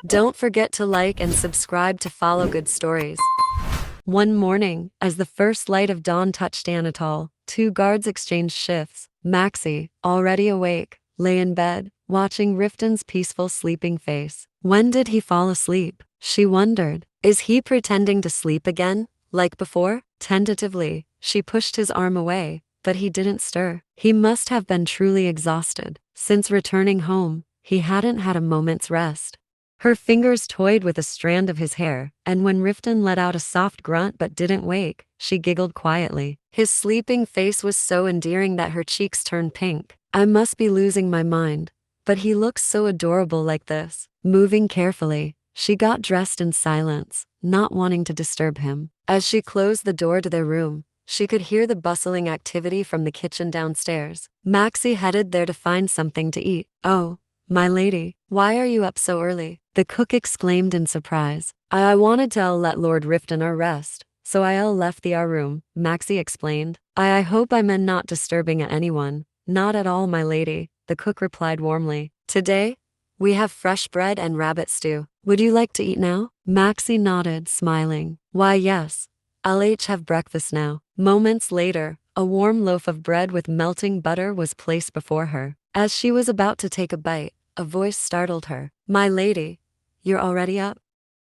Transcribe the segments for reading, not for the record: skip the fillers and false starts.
Don't forget to like and subscribe to follow good stories. One morning, as the first light of dawn touched Anatole, two guards exchanged shifts. Maxi, already awake, lay in bed, watching Riftan's peaceful sleeping face. When did he fall asleep? She wondered. Is he pretending to sleep again, like before? Tentatively, she pushed his arm away, but he didn't stir. He must have been truly exhausted. Since returning home, he hadn't had a moment's rest. Her fingers toyed with a strand of his hair, and when Riftan let out a soft grunt but didn't wake, she giggled quietly. His sleeping face was so endearing that her cheeks turned pink. I must be losing my mind. But he looks so adorable like this. Moving carefully, she got dressed in silence, not wanting to disturb him. As she closed the door to their room, she could hear the bustling activity from the kitchen downstairs. Maxi headed there to find something to eat. Oh, my lady, why are you up so early? The cook exclaimed in surprise. I wanted to let Lord Riftan rest, so I left the room, Maxi explained. I hope I'm not disturbing anyone. Not at all, my lady, the cook replied warmly. Today, we have fresh bread and rabbit stew. Would you like to eat now? Maxi nodded, smiling. Why yes, I'll have breakfast now. Moments later, a warm loaf of bread with melting butter was placed before her. As she was about to take a bite, a voice startled her. My lady, you're already up?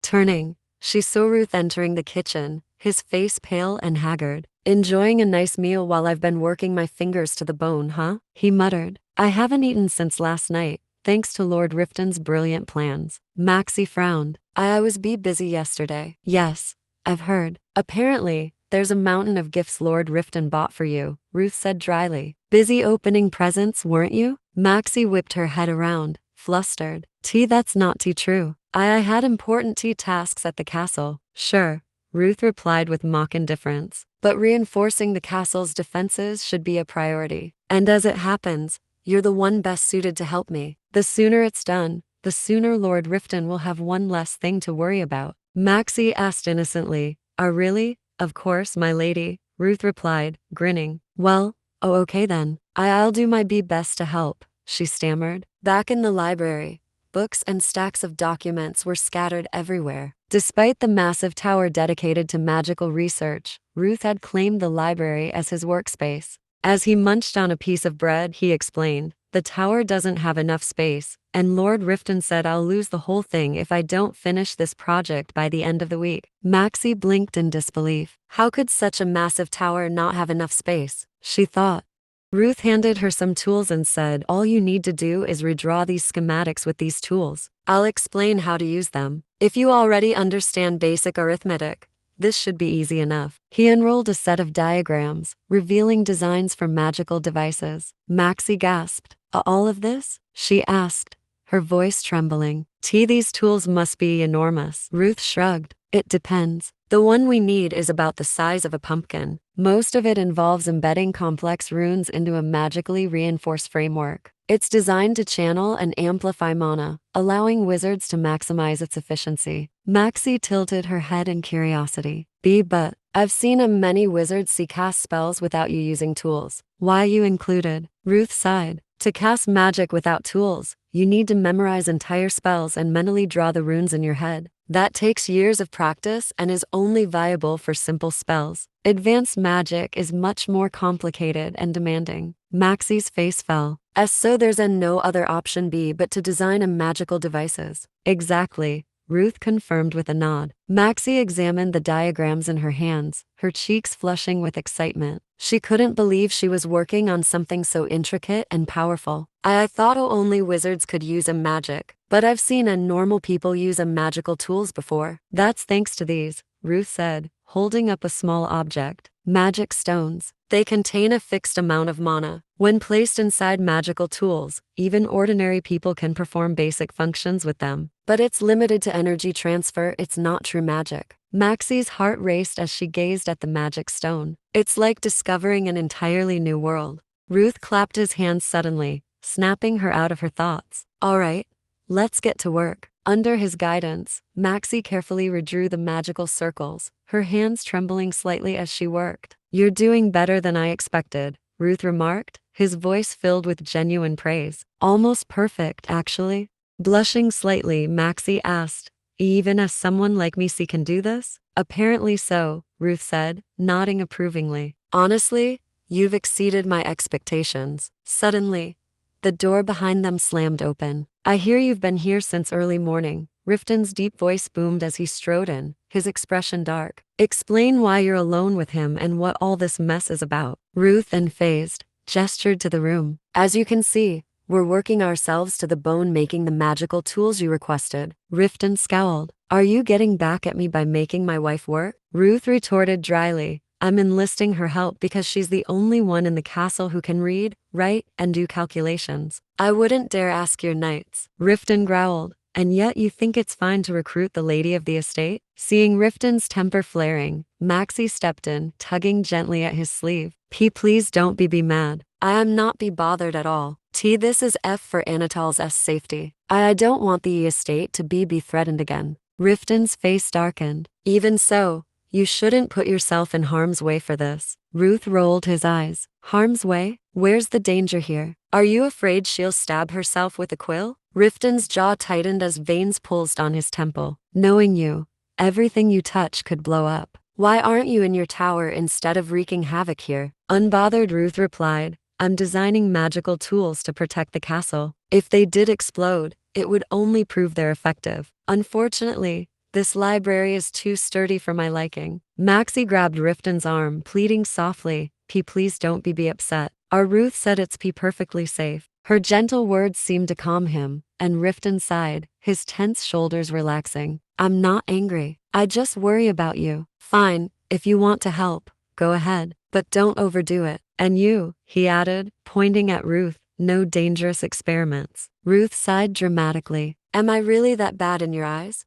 Turning, she saw Ruth entering the kitchen, his face pale and haggard. Enjoying a nice meal while I've been working my fingers to the bone, huh? He muttered. I haven't eaten since last night, thanks to Lord Riftan's brilliant plans. Maxi frowned. I was busy yesterday. Yes, I've heard. Apparently, there's a mountain of gifts Lord Riftan bought for you, Ruth said dryly. Busy opening presents, weren't you? Maxi whipped her head around, flustered. That's not true. I had important tasks at the castle. Sure, Ruth replied with mock indifference. But reinforcing the castle's defenses should be a priority. And as it happens, you're the one best suited to help me. The sooner it's done, the sooner Lord Riftan will have one less thing to worry about. Maxi asked innocently. Really? Of course, my lady, Ruth replied, grinning. Well, okay then. I'll do my best to help, she stammered. Back in the library, books and stacks of documents were scattered everywhere. Despite the massive tower dedicated to magical research, Ruth had claimed the library as his workspace. As he munched on a piece of bread, he explained, the tower doesn't have enough space, and Lord Riftan said I'll lose the whole thing if I don't finish this project by the end of the week. Maxi blinked in disbelief. How could such a massive tower not have enough space? She thought. Ruth handed her some tools and said, all you need to do is redraw these schematics with these tools. I'll explain how to use them. If you already understand basic arithmetic, this should be easy enough. He unrolled a set of diagrams, revealing designs for magical devices. Maxi gasped. All of this? She asked, her voice trembling. These tools must be enormous. Ruth shrugged. It depends. The one we need is about the size of a pumpkin. Most of it involves embedding complex runes into a magically reinforced framework. It's designed to channel and amplify mana, allowing wizards to maximize its efficiency. Maxi tilted her head in curiosity. But I've seen many wizards cast spells without you using tools. Why you included? Ruth sighed. To cast magic without tools, you need to memorize entire spells and mentally draw the runes in your head. That takes years of practice and is only viable for simple spells. Advanced magic is much more complicated and demanding. Maxi's face fell. So there's no other option but to design magical devices. Exactly, Ruth confirmed with a nod. Maxi examined the diagrams in her hands, her cheeks flushing with excitement. She couldn't believe she was working on something so intricate and powerful. I thought only wizards could use magic, but I've seen normal people use magical tools before. That's thanks to these, Ruth said, holding up a small object. Magic stones. They contain a fixed amount of mana. When placed inside magical tools, even ordinary people can perform basic functions with them. But it's limited to energy transfer, it's not true magic. Maxi's heart raced as she gazed at the magic stone. It's like discovering an entirely new world. Ruth clapped his hands suddenly, snapping her out of her thoughts. All right, let's get to work. Under his guidance, Maxi carefully redrew the magical circles, her hands trembling slightly as she worked. You're doing better than I expected, Ruth remarked, his voice filled with genuine praise. Almost perfect, actually. Blushing slightly, Maxi asked, even as someone like me can do this? Apparently so, Ruth said, nodding approvingly. Honestly, you've exceeded my expectations. Suddenly, the door behind them slammed open. I hear you've been here since early morning. Riftan's deep voice boomed as he strode in, his expression dark. Explain why you're alone with him and what all this mess is about. Ruth, unfazed, gestured to the room. As you can see, we're working ourselves to the bone making the magical tools you requested. Riftan scowled. Are you getting back at me by making my wife work? Ruth retorted dryly. I'm enlisting her help because she's the only one in the castle who can read, write, and do calculations. I wouldn't dare ask your knights. Riftan growled. And yet you think it's fine to recruit the lady of the estate? Seeing Riftan's temper flaring, Maxi stepped in, tugging gently at his sleeve. Please don't be mad. I am not be bothered at all. This is F for Anatale's safety. I don't want the estate to be threatened again. Riftan's face darkened. Even so, you shouldn't put yourself in harm's way for this. Ruth rolled his eyes. Harm's way? Where's the danger here? Are you afraid she'll stab herself with a quill? Riftan's jaw tightened as veins pulsed on his temple. Knowing you, everything you touch could blow up. Why aren't you in your tower instead of wreaking havoc here? Unbothered, Ruth replied. I'm designing magical tools to protect the castle. If they did explode, it would only prove they're effective. Unfortunately, this library is too sturdy for my liking. Maxi grabbed Riftan's arm, pleading softly, please don't be upset. Our Ruth said it's perfectly safe. Her gentle words seemed to calm him, and Riftan sighed, his tense shoulders relaxing. I'm not angry. I just worry about you. Fine, if you want to help, go ahead, but don't overdo it. And you, he added, pointing at Ruth, no dangerous experiments. Ruth sighed dramatically. Am I really that bad in your eyes?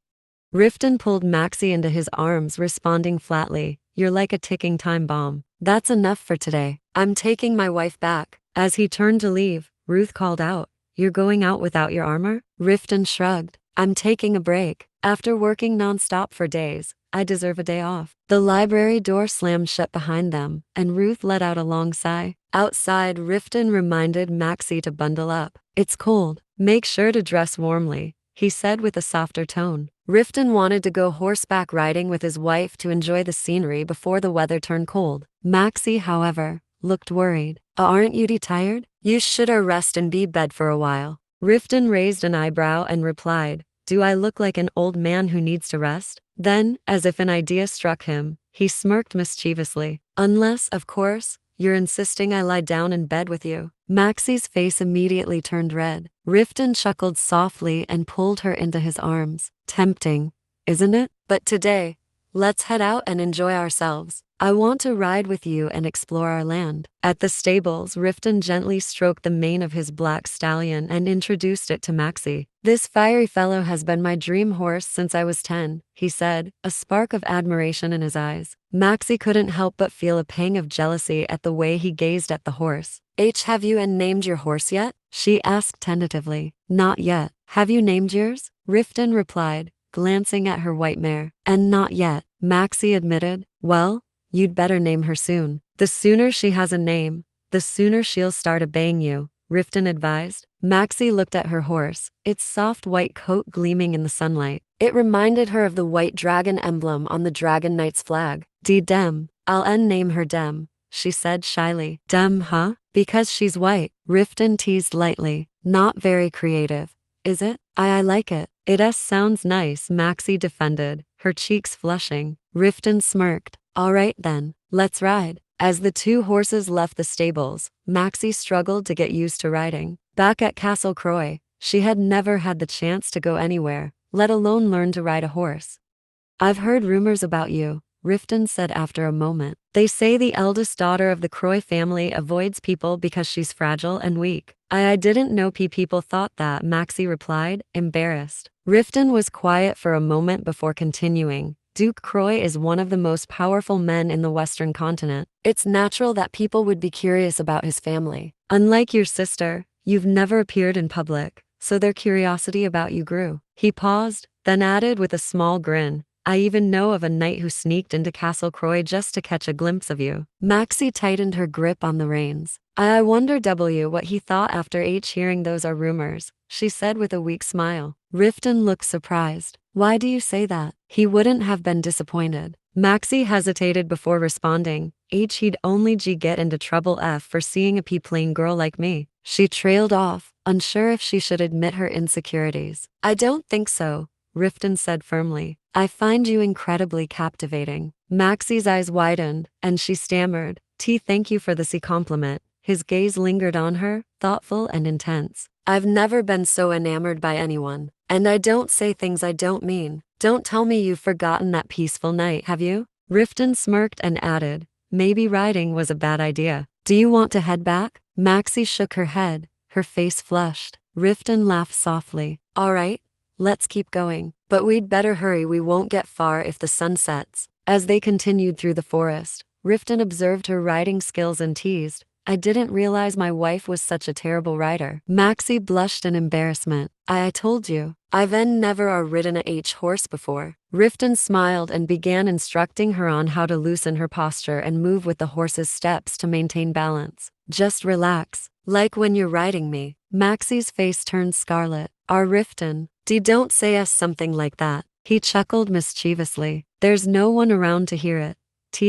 Riftan pulled Maxi into his arms, responding flatly, you're like a ticking time bomb. That's enough for today. I'm taking my wife back. As he turned to leave, Ruth called out, you're going out without your armor? Riftan shrugged. I'm taking a break. After working non-stop for days, I deserve a day off. The library door slammed shut behind them, and Ruth let out a long sigh. Outside, Riftan reminded Maxi to bundle up. It's cold. Make sure to dress warmly, he said with a softer tone. Riftan wanted to go horseback riding with his wife to enjoy the scenery before the weather turned cold. Maxi, however, looked worried. Aren't you tired? You should rest and be bed for a while. Riftan raised an eyebrow and replied, do I look like an old man who needs to rest? Then, as if an idea struck him, he smirked mischievously. Unless, of course, you're insisting I lie down in bed with you. Maxi's face immediately turned red. Riftan chuckled softly and pulled her into his arms. Tempting, isn't it? But today, let's head out and enjoy ourselves. I want to ride with you and explore our land. At the stables, Riftan gently stroked the mane of his black stallion and introduced it to Maxi. This fiery fellow has been my dream horse since I was 10, he said, a spark of admiration in his eyes. Maxi couldn't help but feel a pang of jealousy at the way he gazed at the horse. Have you named your horse yet? She asked tentatively. Not yet. Have you named yours? Riftan replied, glancing at her white mare. And not yet, Maxi admitted. Well, you'd better name her soon. The sooner she has a name, the sooner she'll start obeying you, Riftan advised. Maxi looked at her horse, its soft white coat gleaming in the sunlight. It reminded her of the white dragon emblem on the Dragon Knight's flag. Dem. I'll name her Dem, she said shyly. Dem, huh? Because she's white, Riftan teased lightly. Not very creative, is it? I like it. It sounds nice, Maxi defended, her cheeks flushing. Riftan smirked. All right then, let's ride. As the two horses left the stables, Maxi struggled to get used to riding. Back at Castle Croy, she had never had the chance to go anywhere, let alone learn to ride a horse. I've heard rumors about you, Riftan said after a moment. They say the eldest daughter of the Croy family avoids people because she's fragile and weak. I didn't know people thought that, Maxi replied, embarrassed. Riftan was quiet for a moment before continuing. Duke Croy is one of the most powerful men in the Western continent. It's natural that people would be curious about his family. Unlike your sister, you've never appeared in public, so their curiosity about you grew. He paused, then added with a small grin, I even know of a knight who sneaked into Castle Croy just to catch a glimpse of you. Maxi tightened her grip on the reins. I wonder what he thought after hearing those are rumors, she said with a weak smile. Riftan looked surprised. Why do you say that? He wouldn't have been disappointed. Maxi hesitated before responding. He'd only get into trouble for seeing a plain girl like me. She trailed off, unsure if she should admit her insecurities. I don't think so, Riftan said firmly. I find you incredibly captivating. Maxi's eyes widened, and she stammered, thank you for the compliment. His gaze lingered on her, thoughtful and intense. I've never been so enamored by anyone. And I don't say things I don't mean. Don't tell me you've forgotten that peaceful night, have you? Riftan smirked and added, maybe riding was a bad idea. Do you want to head back? Maxi shook her head, her face flushed. Riftan laughed softly. All right, let's keep going. But we'd better hurry, we won't get far if the sun sets. As they continued through the forest, Riftan observed her riding skills and teased, I didn't realize my wife was such a terrible rider. Maxi blushed in embarrassment. I told you, I've never ridden a horse before. Riftan smiled and began instructing her on how to loosen her posture and move with the horse's steps to maintain balance. Just relax, like when you're riding me. Maxi's face turned scarlet. Riftan, don't say us something like that. He chuckled mischievously. There's no one around to hear it.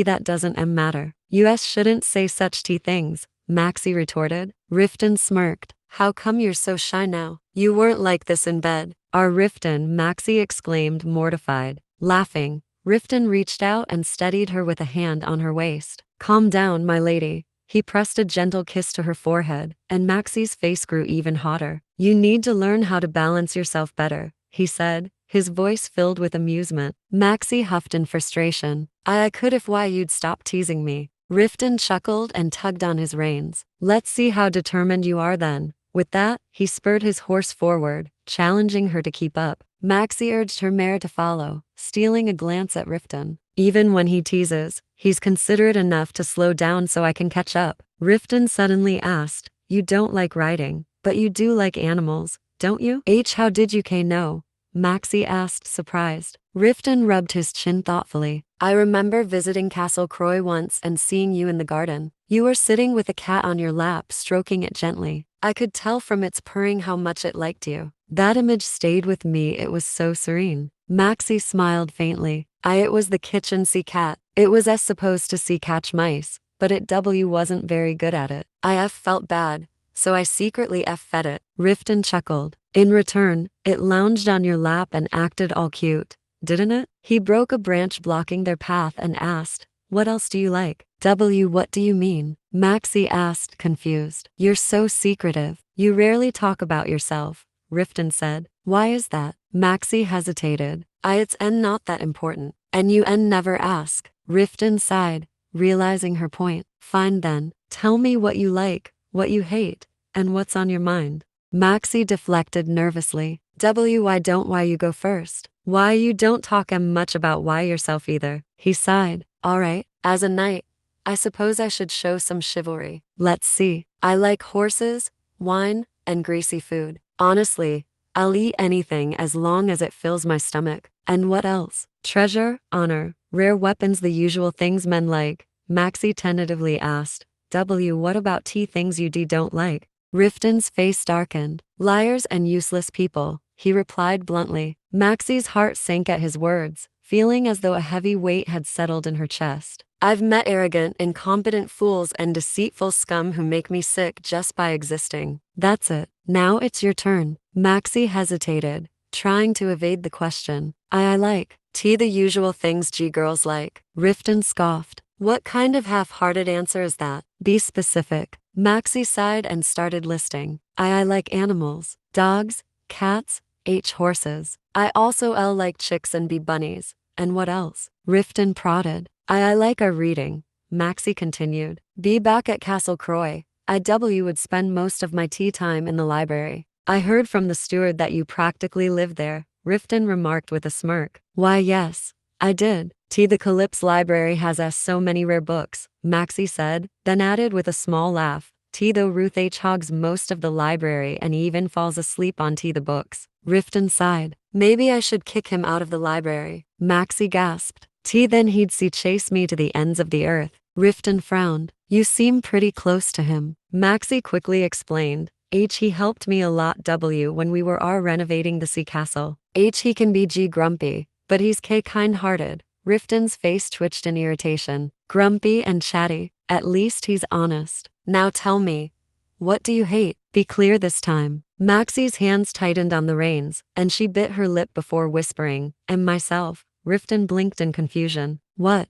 That doesn't matter. You shouldn't say such things, Maxi retorted. Riftan smirked. How come you're so shy now? You weren't like this in bed. Riftan, Maxi exclaimed, mortified. Laughing, Riftan reached out and steadied her with a hand on her waist. Calm down, my lady. He pressed a gentle kiss to her forehead, and Maxi's face grew even hotter. You need to learn how to balance yourself better, he said, his voice filled with amusement. Maxi huffed in frustration. I could if you'd stop teasing me. Riftan chuckled and tugged on his reins. Let's see how determined you are then. With that, he spurred his horse forward, challenging her to keep up. Maxi urged her mare to follow, stealing a glance at Riftan. Even when he teases, he's considerate enough to slow down so I can catch up. Riftan suddenly asked, you don't like riding, but you do like animals, don't you? How did you know? Maxi asked, surprised. Riftan rubbed his chin thoughtfully. I remember visiting Castle Croy once and seeing you in the garden. You were sitting with a cat on your lap, stroking it gently. I could tell from its purring how much it liked you. That image stayed with me, it was so serene. Maxi smiled faintly. It was the kitchen sea cat. It was supposed to catch mice, but it wasn't very good at it. I felt bad, so I secretly fed it. Riftan chuckled. In return, it lounged on your lap and acted all cute, didn't it? He broke a branch blocking their path and asked, what else do you like? What do you mean? Maxi asked, confused. You're so secretive. You rarely talk about yourself, Riftan said. Why is that? Maxi hesitated. It's not that important. And you never ask. Riftan sighed, realizing her point. Fine then, tell me what you like, what you hate, and what's on your mind. Maxi deflected nervously. Why don't you go first? Why you don't talk much about why yourself either? He sighed. Alright, as a knight, I suppose I should show some chivalry. Let's see. I like horses, wine, and greasy food. Honestly, I'll eat anything as long as it fills my stomach. And what else? Treasure, honor, rare weapons, the usual things men like. Maxi tentatively asked. What about things you don't like? Riftan's face darkened. Liars and useless people, he replied bluntly. Maxi's heart sank at his words, feeling as though a heavy weight had settled in her chest. I've met arrogant, incompetent fools and deceitful scum who make me sick just by existing. That's it. Now it's your turn. Maxi hesitated, trying to evade the question. I like the usual things girls like. Riftan scoffed. What kind of half-hearted answer is that? Be specific. Maxi sighed and started listing. I like animals, dogs, cats, horses. I also like chicks and bee bunnies. And what else? Riftan prodded. I like our reading, Maxi continued. Be back at Castle Croy. Would spend most of my tea time in the library. I heard from the steward that you practically live there, Riftan remarked with a smirk. Why yes, I did. The Calypse library has so many rare books, Maxi said, then added with a small laugh. Though Ruth hogs most of the library and even falls asleep on the books. Riftan sighed. Maybe I should kick him out of the library. Maxi gasped. Then he'd chase me to the ends of the earth. Riftan frowned. You seem pretty close to him. Maxi quickly explained. He helped me a lot when we were renovating the sea castle. He can be grumpy, but he's kind-hearted. Riftan's face twitched in irritation. Grumpy and chatty. At least he's honest. Now tell me, what do you hate? Be clear this time. Maxi's hands tightened on the reins, and she bit her lip before whispering, and myself. Riftan blinked in confusion. What?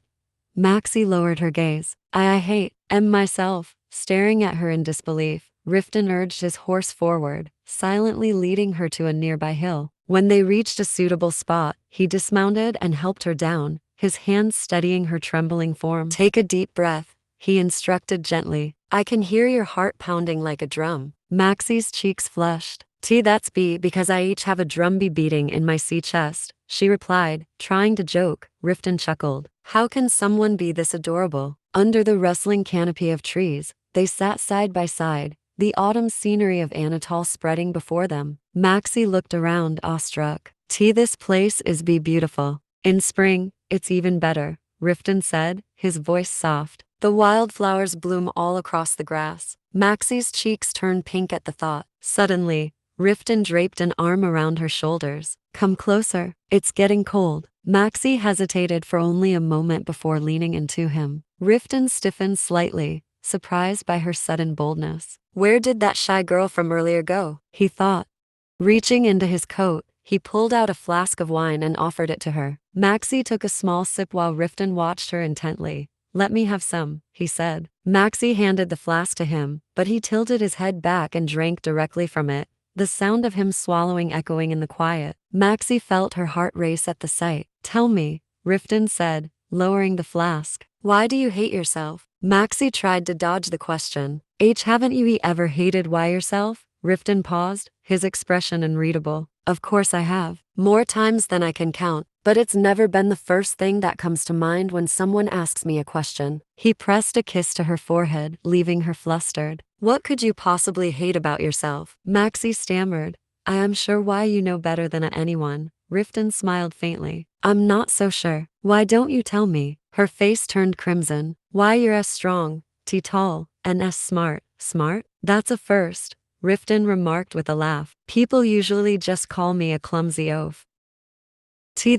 Maxi lowered her gaze. I hate, and myself. Staring at her in disbelief, Riftan urged his horse forward, silently leading her to a nearby hill. When they reached a suitable spot, he dismounted and helped her down, his hands steadying her trembling form. Take a deep breath, he instructed gently. I can hear your heart pounding like a drum. Maxi's cheeks flushed. That's because I each have a drumbeat beating in my chest, she replied, trying to joke. Riftan chuckled. How can someone be this adorable? Under the rustling canopy of trees, they sat side by side, the autumn scenery of Anatase spreading before them. Maxi looked around, awestruck. This place is beautiful. In spring, it's even better, Riftan said, his voice soft. The wildflowers bloom all across the grass. Maxi's cheeks turned pink at the thought. Suddenly, Riftan draped an arm around her shoulders. Come closer, it's getting cold. Maxi hesitated for only a moment before leaning into him. Riftan stiffened slightly, surprised by her sudden boldness. Where did that shy girl from earlier go? He thought. Reaching into his coat, he pulled out a flask of wine and offered it to her. Maxi took a small sip while Riftan watched her intently. Let me have some, he said. Maxi handed the flask to him, but he tilted his head back and drank directly from it, the sound of him swallowing echoing in the quiet. Maxi felt her heart race at the sight. Tell me, Riftan said, lowering the flask. Why do you hate yourself? Maxi tried to dodge the question. Haven't you ever hated yourself? Riftan paused, his expression unreadable. Of course I have. More times than I can count, but it's never been the first thing that comes to mind when someone asks me a question. He pressed a kiss to her forehead, leaving her flustered. What could you possibly hate about yourself? Maxi stammered. I am sure why you know better than anyone. Riftan smiled faintly. I'm not so sure. Why don't you tell me? Her face turned crimson. Why you're as strong, tall, and as smart. Smart? That's a first, Riftan remarked with a laugh. People usually just call me a clumsy oaf.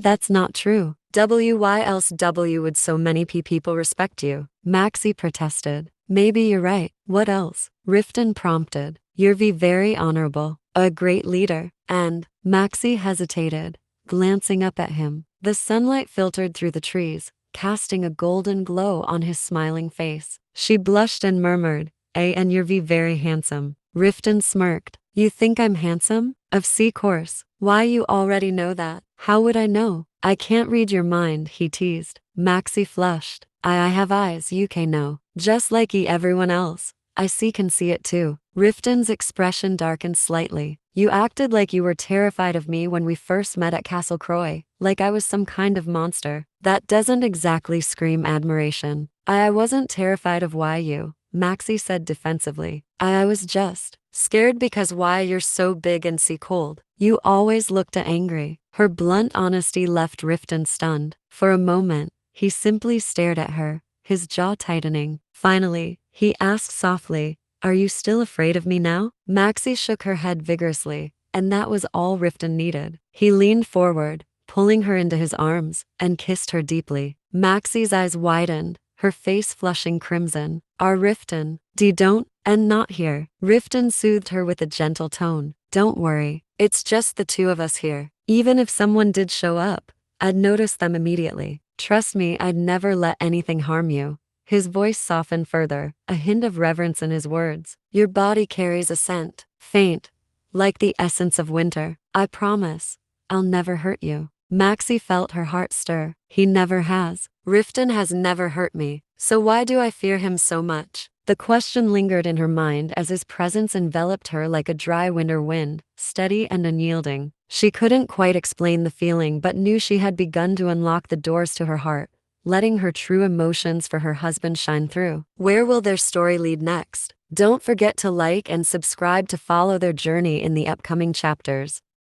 That's not true. Why else would so many people respect you? Maxi protested. Maybe you're right. What else? Riftan prompted. You're very honorable, a great leader, and Maxi hesitated, glancing up at him. The sunlight filtered through the trees, casting a golden glow on his smiling face. She blushed and murmured, and you're very handsome. Riftan smirked. You think I'm handsome? Of course. Why you already know that? How would I know? I can't read your mind, he teased. Maxi flushed. I have eyes you can know. Just like everyone else. I can see it too. Riftan's expression darkened slightly. You acted like you were terrified of me when we first met at Castle Croy, like I was some kind of monster. That doesn't exactly scream admiration. I wasn't terrified of you, Maxi said defensively. I was just scared because you're so big and cold. You always looked angry. Her blunt honesty left Riftan stunned. For a moment, he simply stared at her, his jaw tightening. Finally, he asked softly, Are you still afraid of me now? Maxi shook her head vigorously, and that was all Riftan needed. He leaned forward, pulling her into his arms, and kissed her deeply. Maxi's eyes widened, her face flushing crimson. Riftan, don't, and not here. Riftan soothed her with a gentle tone. Don't worry, it's just the two of us here. Even if someone did show up, I'd notice them immediately. Trust me, I'd never let anything harm you. His voice softened further, a hint of reverence in his words. Your body carries a scent, faint, like the essence of winter. I promise, I'll never hurt you. Maxi felt her heart stir. He never has. Riftan has never hurt me, so why do I fear him so much? The question lingered in her mind as his presence enveloped her like a dry winter wind, steady and unyielding. She couldn't quite explain the feeling but knew she had begun to unlock the doors to her heart, letting her true emotions for her husband shine through. Where will their story lead next? Don't forget to like and subscribe to follow their journey in the upcoming chapters.